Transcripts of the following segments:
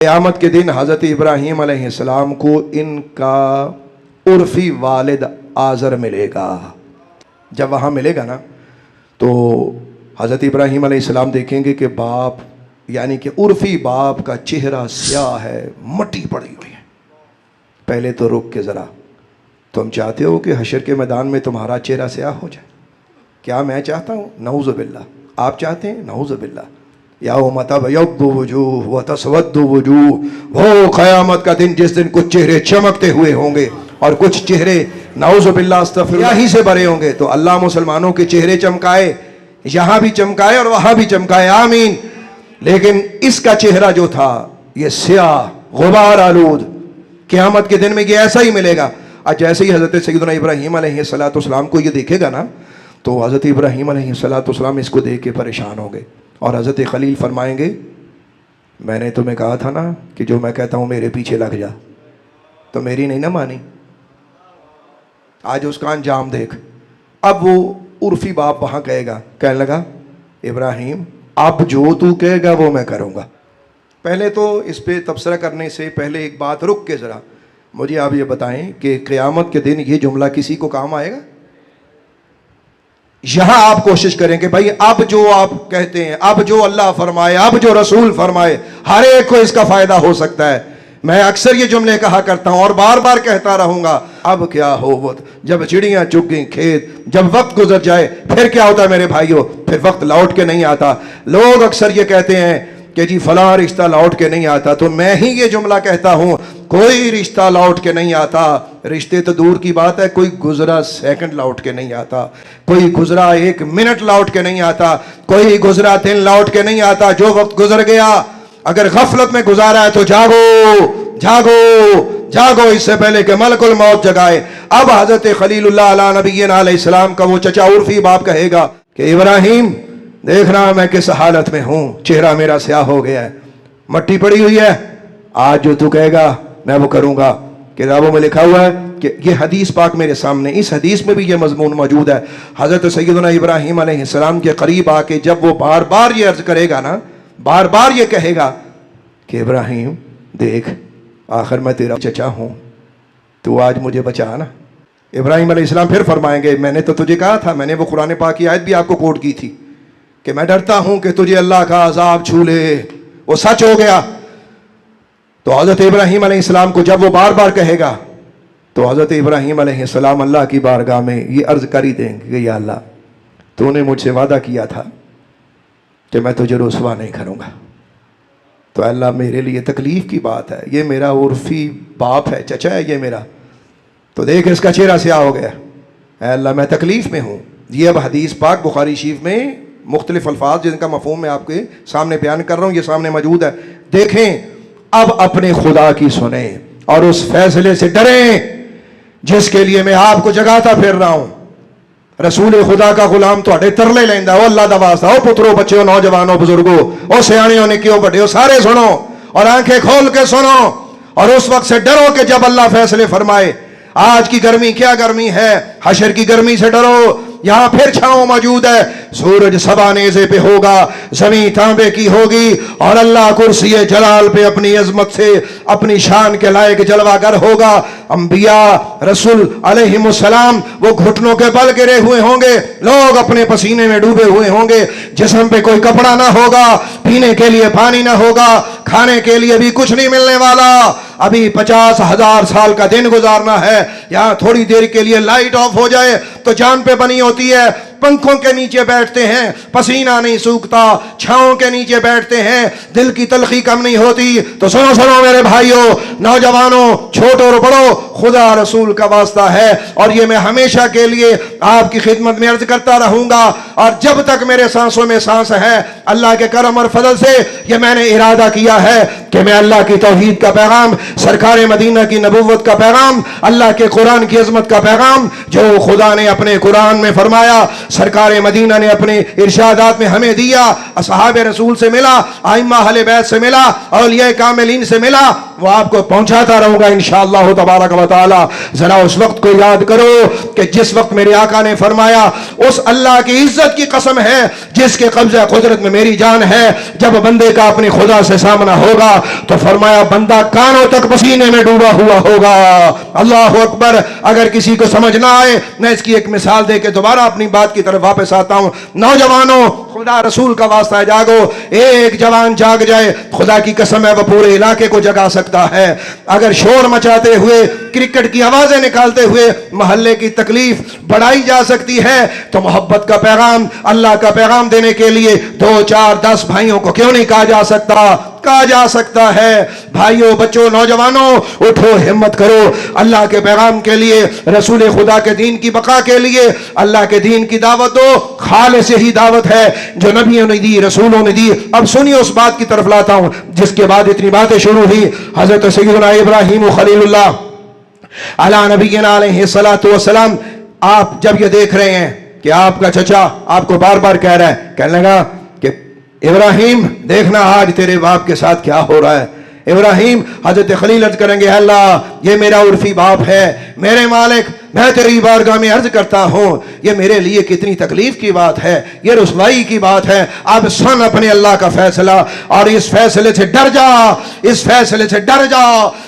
क़यामत के दिन हज़रत इब्राहीम अलैहिस्सलाम को इनका उर्फ़ी वालिद आज़र मिलेगा। जब वहाँ मिलेगा ना तो हज़रत इब्राहीम अलैहिस्सलाम देखेंगे कि बाप यानी कि उर्फ़ी बाप का चेहरा स्याह है, मट्टी पड़ी हुई है। पहले तो रुक के ज़रा, तुम चाहते हो कि हशर के मैदान में तुम्हारा चेहरा स्याह हो जाए? क्या मैं चाहता हूँ? नऊज़ु बिल्लाह। आप चाहते हैं? नऊज़ु बिल्लाह। यौम तबयद्दु वजूह व तस्वद्दु वजूह, वो क़यामत का दिन जिस दिन कुछ चेहरे चमकते हुए होंगे और कुछ चेहरे नऊज़ु बिल्लाह अस्तग़फिरुल्लाह ही से भरे होंगे। तो अल्लाह मुसलमानों के चेहरे चमकाए, यहाँ भी चमकाए और वहाँ भी चमकाए, आमीन। लेकिन इसका चेहरा जो था ये स्याह गुबार आलूद, क़यामत के दिन में ये ऐसा ही मिलेगा। आज जैसे ही हज़रत सैयदना इब्राहीम अलैहिस्सलाम को ये देखेगा ना तो हज़रत इब्राहीम अलैहिस्सलाम इसको देख के परेशान हो गए और हज़रत खलील फरमाएंगे, मैंने तुम्हें कहा था ना कि जो मैं कहता हूँ मेरे पीछे लग जा, तो मेरी नहीं ना मानी। आज उसका अंजाम देख। अब वो उर्फ़ी बाप वहाँ कहेगा, कहने लगा इब्राहीम अब जो तू कहेगा वो मैं करूँगा। पहले तो इस पे तबसरा करने से पहले एक बात रुक के ज़रा मुझे आप ये बताएं कि क़यामत के दिन ये जुमला किसी को काम आएगा? यहां आप कोशिश करें कि भाई अब जो आप कहते हैं, अब जो अल्लाह फरमाए, अब जो रसूल फरमाए, हर एक को इसका फायदा हो सकता है। मैं अक्सर ये जुमले कहा करता हूं और बार बार कहता रहूंगा, अब क्या हो वो जब चिड़ियां चुग गई खेत, जब वक्त गुजर जाए फिर क्या होता है मेरे भाइयों? फिर वक्त लौट के नहीं आता। लोग अक्सर ये कहते हैं कि जी फलां रिश्ता लौट के नहीं आता, तो मैं ही ये जुमला कहता हूं, कोई रिश्ता लौट के नहीं आता। रिश्ते तो दूर की बात है, कोई गुजरा सेकंड लौट के नहीं आता, कोई गुजरा एक मिनट लौट के नहीं आता, कोई गुजरा दिन लौट के नहीं आता। जो वक्त गुजर गया अगर गफलत में गुजारा है तो जागो जागो जागो, इससे पहले कि मलकुल मौत जगाए। अब हजरत खलीलुल्लाह अला नबीना अलैहिस्सलाम का वो चचा उर्फी बाप कहेगा कि इब्राहीम देख रहा मैं किस हालत में हूं, चेहरा मेरा स्याह हो गया है, मट्टी पड़ी हुई है, आज जो तू कहेगा मैं वो करूंगा। किताबों में लिखा हुआ है कि ये हदीस पाक मेरे सामने, इस हदीस में भी ये मजमून मौजूद है। हजरत सैयदना इब्राहीम अलैहिस्सलाम के करीब आके जब वो बार बार ये अर्ज करेगा ना, बार बार ये कहेगा कि इब्राहीम देख आखिर मैं तेरा चचा हूं, तू आज मुझे बचा ना। इब्राहीम अलैहिस्सलाम फिर फरमाएंगे, मैंने तो तुझे कहा था, मैंने वो कुरान पाक की आयत भी आपको कोट की थी कि मैं डरता हूं कि तुझे अल्लाह का अजाब छू ले। वो सच हो गया। तो हज़रत इब्राहीम अलैहिस्सलाम को जब वो बार बार कहेगा तो हज़रत इब्राहीम अलैहिस्सलाम अल्लाह की बारगाह में ये अर्ज़ कर ही देंगे कि या अल्लाह तूने मुझसे वादा किया था कि मैं तुझे रुसवा नहीं करूँगा, तो अल्लाह मेरे लिए तकलीफ़ की बात है, ये मेरा उर्फ़ी बाप है, चचा है ये मेरा, तो देख इसका चेहरा स्याह हो गया, अल्लाह मैं तकलीफ़ में हूँ। ये अब हदीस पाक बुखारी शरीफ में मुख्तलिफ अल्फाज जिनका मफ़हूम मैं आपके सामने बयान कर रहा हूँ, ये सामने मौजूद है। देखें अब अपने खुदा की सुने और उस फैसले से डरें जिसके लिए मैं आपको जगाता फिर रहा हूं। रसूल खुदा का गुलाम तुहाडे तरले लेंदा, ओ अल्लाह दा वास्ता, ओ पुत्रो बच्चों नौजवानों बुजुर्गो, ओ सियाणियों निक्कियों बड़े सारे सुनो और आंखें खोल के सुनो और उस वक्त से डरो कि जब अल्लाह फैसले फरमाए। आज की गर्मी क्या गर्मी है, हशर की गर्मी से डरो। यहाँ फिर छांव मौजूद है, सूरज सबा नेज़े पे होगा, ज़मीं तांबे की होगी और अल्लाह कुर्सी जलाल पे अपनी अजमत से अपनी शान के लायक जलवागर होगा। अंबिया रसूल अलैहिमुस्सलाम वो घुटनों के बल गिरे हुए होंगे, लोग अपने पसीने में डूबे हुए होंगे, जिस्म पे कोई कपड़ा ना होगा, पीने के लिए पानी ना होगा, खाने के लिए भी कुछ नहीं मिलने वाला। अभी 50,000 साल का दिन गुजारना है, यहाँ थोड़ी देर के लिए लाइट ऑफ हो जाए तो जान पे बनी होती है। पंखों के नीचे बैठते हैं, पसीना नहीं सूखता, छांव के नीचे बैठते हैं, दिल की तलखी कम नहीं होती। तो सुनो सुनो मेरे भाइयों, नौजवानों, छोटो और बड़ो, खुदा रसूल का वास्ता है और ये मैं हमेशा के लिए आपकी खिदमत में अर्ज करता रहूंगा। और जब तक मेरे सांसों में सांस है, अल्लाह के करम और फजल से ये मैंने इरादा किया है कि मैं अल्लाह की तौहीद का पैगाम, सरकार मदीना की नबुव्वत का पैगाम, अल्लाह के कुरान की अजमत का पैगाम, जो खुदा ने अपने कुरान में फरमाया, सरकार मदीना ने अपने इरशादात में हमें दिया, असहाब रसूल से मिला, आइम्मा अहले बैत से मिला, औलिया कामिलीन से मिला, वो आपको पहुंचाता रहूंगा इंशाअल्लाह तबारक व तआला। जरा उस वक्त को याद करो कि जिस वक्त मेरे आका ने फरमाया उस अल्लाह की इज्जत की कसम है जिसके कब्ज़े कुदरत में मेरी जान है, जब बंदे का अपने खुदा से सामना होगा तो फरमाया बंदा कानों तक पसीने में डूबा हुआ होगा। अल्लाह अकबर। अगर किसी को समझ ना आए मैं इसकी एक मिसाल दे के दोबारा अपनी बात की तरफ वापस आता हूं। नौजवानों, खुदा रसूल का वास्ता जागो। एक जवान जाग जाए, खुदा की कसम है वो पूरे इलाके को जगा सकता है। अगर शोर मचाते हुए, क्रिकेट की आवाजें निकालते हुए मोहल्ले की तकलीफ बढ़ाई जा सकती है तो मोहब्बत का पैगाम, अल्लाह का पैगाम देने के लिए 2, 4, 10 भाइयों को क्यों नहीं कहा जा सकता? कहा जा सकता है। भाइयों, बच्चों, नौजवानों, उठो, हिम्मत करो अल्लाह के पैगाम के लिए, रसूल खुदा के दीन की बका के लिए। अल्लाह के दीन की दावत तो खाले से ही दावत है जो नबियों ने दी, रसूलों ने दी। अब सुनिए, उस बात की तरफ लाता हूं जिसके बाद इतनी बातें शुरू हुई। हजरत सय्यदना इब्राहीम खलीलुल्लाह अला नबीना अलैहिस्सलातु वस्सलाम, आप जब ये देख रहे हैं कि आपका चचा आपको बार बार कह रहा है, कहने लगा कि इब्राहिम देखना आज तेरे बाप के साथ क्या हो रहा है। इब्राहिम, हजरत खलील अर्ज करेंगे, अल्लाह ये मेरा उर्फी बाप है, मेरे मालिक मैं तेरी बारगाह में अर्ज करता हूं ये मेरे लिए कितनी तकलीफ की बात है, ये रुसवाई की बात है। अब सुन अपने अल्लाह का फैसला और इस फैसले से डर जा, इस फैसले से डर जा,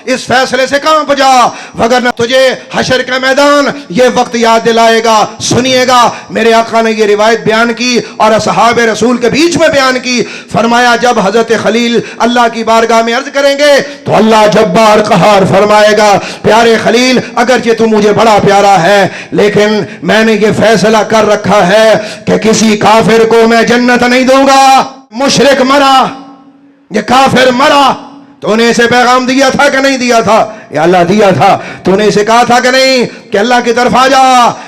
इस फैसले से कांप जा, वगरना तुझे हशर का मैदान ये वक्त याद दिलाएगा। सुनिएगा, मेरे आका ने ये रिवायत बयान की और असहाब रसूल के बीच में बयान की। फरमाया जब हजरत खलील अल्लाह की बारगाह में अर्ज करेंगे तो अल्लाह जब्बार कहार फरमाएगा, प्यारे खलील अगरचे तू मुझे बड़ा प्यारा है लेकिन मैंने ये फैसला कर रखा है कि किसी काफिर को मैं जन्नत नहीं दूंगा। मुशरिक मरा, ये काफिर मरा, तूने इसे पैगाम दिया था कि नहीं दिया था? या अल्लाह दिया था। तूने इसे कहा था कि नहीं कि अल्लाह की तरफ आ जा,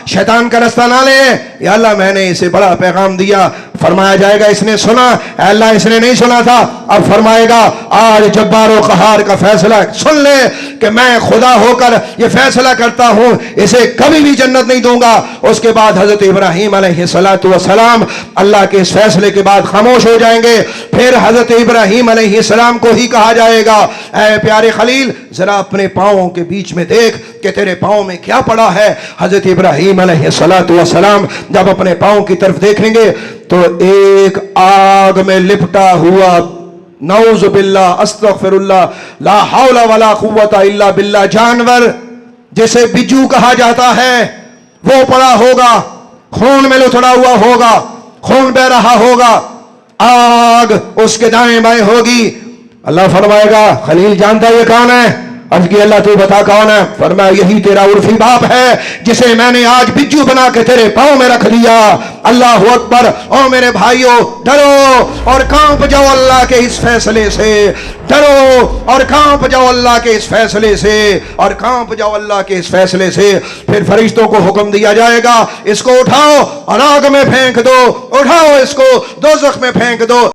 शैतान का रास्ता ना ले? या अल्लाह मैंने इसे बड़ा पैगाम दिया। फरमाया जाएगा इसने सुना? अल्लाह इसने नहीं सुना था। अब फरमाएगा आज जब्बारो कहार का फैसला सुन ले कि मैं खुदा होकर ये फैसला करता हूं इसे कभी भी जन्नत नहीं दूंगा। उसके बाद हजरत इब्राहीम अलैहिस्सलातु वस्सलाम अल्लाह के इस फैसले के बाद खामोश हो जाएंगे। फिर हजरत इब्राहीम अलैहिस्सलाम को ही कहा जाएगा, ऐ प्यारे खलील जरा अपने पांवों के बीच में देख कि तेरे पांव में क्या पड़ा है। हजरत इब्राहीम अलैहिस्सलातु वस्सलाम जब अपने पांव की तरफ देखेंगे तो एक आग में लिपटा हुआ, नऊज़ु बिल्लाह, अस्तगफिरुल्लाह, ला हौला वला कुव्वता इल्ला बिल्लाह, जानवर जिसे बिज्जू कहा जाता है वो पड़ा होगा, खून में लुथड़ा हुआ होगा, खून बह रहा होगा, आग उसके दाएं बाएं होगी। अल्लाह फरमाएगा खलील जानता ये कौन है? अर्ज की अल्लाह तू बता कौन है? फरमाया यही तेरा उर्फी बाप है जिसे मैंने आज बिज्जू बना के तेरे पांव में रख दिया। अल्लाह अकबर। ओ मेरे भाइयों, डरो और कांप जाओ अल्लाह के इस फैसले से, डरो और कांप जाओ अल्लाह के इस फैसले से, और कांप जाओ अल्लाह के इस फैसले से। फिर फरिश्तों को हुक्म दिया जाएगा इसको उठाओ और आग में फेंक दो, उठाओ इसको दोज़ख में फेंक दो।